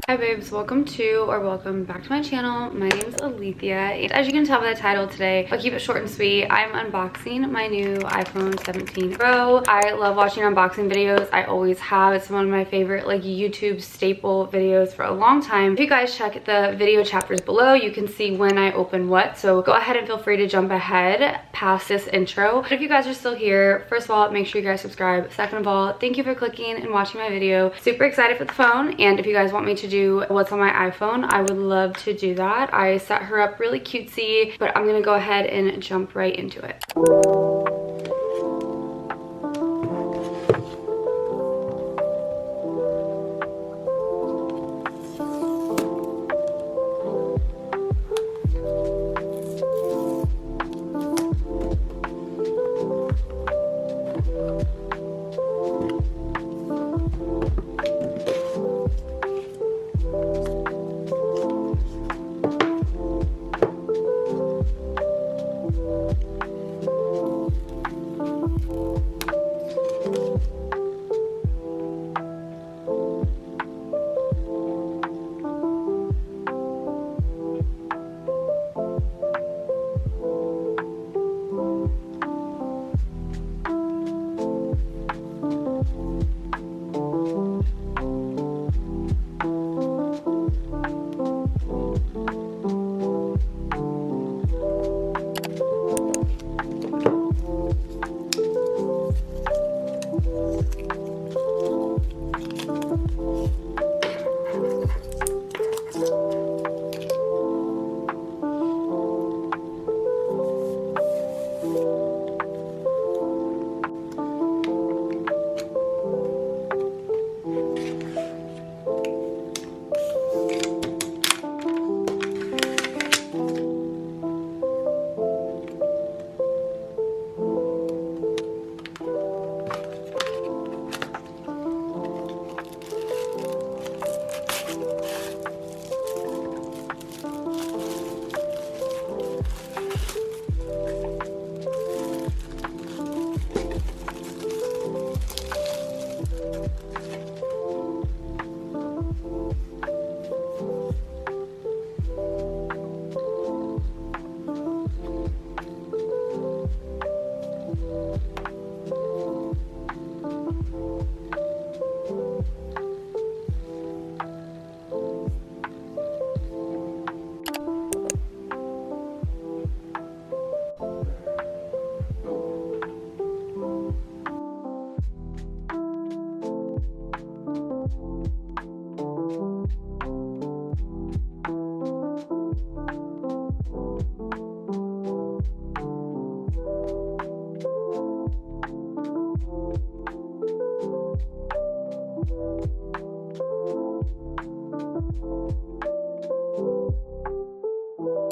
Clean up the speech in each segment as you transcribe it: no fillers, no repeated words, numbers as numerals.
Hi babes, welcome back to my channel. My name's Alethea, and as you can tell by the title today, I'll keep it short and sweet. I'm unboxing my new iPhone 17 Pro. I love watching unboxing videos. I always have. It's one of my favorite like YouTube staple videos for a long time. If you guys check the video chapters below, you can see when I open what, so go ahead and feel free to jump ahead past this intro. But if you guys are still here, first of all, make sure you guys subscribe. Second of all, thank you for clicking and watching my video. Super excited for the phone, and if you guys want me to do what's on my iPhone, I would love to do that. I set her up really cutesy, but I'm gonna go ahead and jump right into it.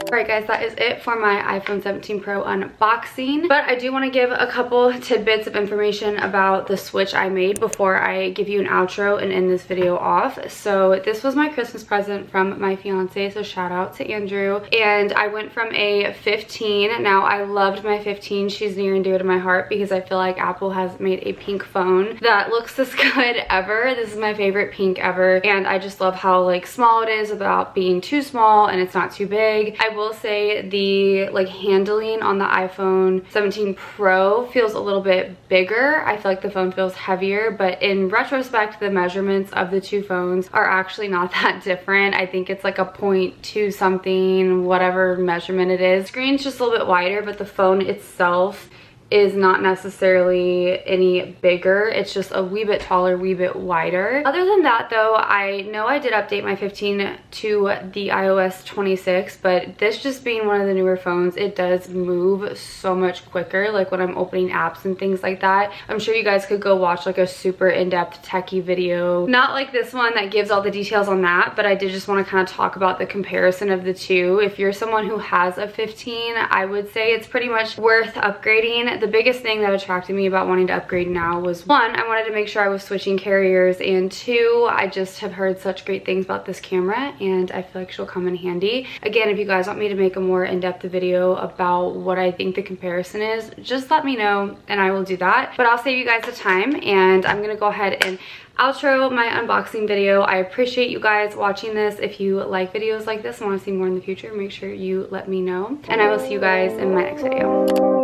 Alright guys, that is it for my iPhone 17 Pro unboxing, but I do want to give a couple tidbits of information about the switch I made before I give you an outro and end this video off. So this was my Christmas present from my fiance, so shout out to Andrew, and I went from a 15. Now I loved my 15. She's near and dear to my heart because I feel like Apple has made a pink phone that looks this good ever. This is my favorite pink ever, and I just love how like small it is without being too small, and it's not too big. I will say the like handling on the iPhone 17 Pro feels a little bit bigger. I feel like the phone feels heavier, but in retrospect, the measurements of the two phones are actually not that different. I think it's like a 0.2 something, whatever measurement it is. Screen's just a little bit wider, but the phone itself is not necessarily any bigger. It's just a wee bit taller, wee bit wider. Other than that though, I know I did update my 15 to the iOS 26, but this just being one of the newer phones, it does move so much quicker, like when I'm opening apps and things like that. I'm sure you guys could go watch like a super in-depth techie video, not like this one that gives all the details on that, but I did just want to kind of talk about the comparison of the two. If you're someone who has a 15, I would say it's pretty much worth upgrading mean, the biggest thing that attracted me about wanting to upgrade now was, one, I wanted to make sure I was switching carriers, and two, I just have heard such great things about this camera and I feel like she'll come in handy. Again, if you guys want me to make a more in-depth video about what I think the comparison is, just let me know and I will do that. But I'll save you guys the time, and I'm gonna go ahead and outro my unboxing video. I appreciate you guys watching this. If you like videos like this and want to see more in the future, make sure you let me know, and I will see you guys in my next video.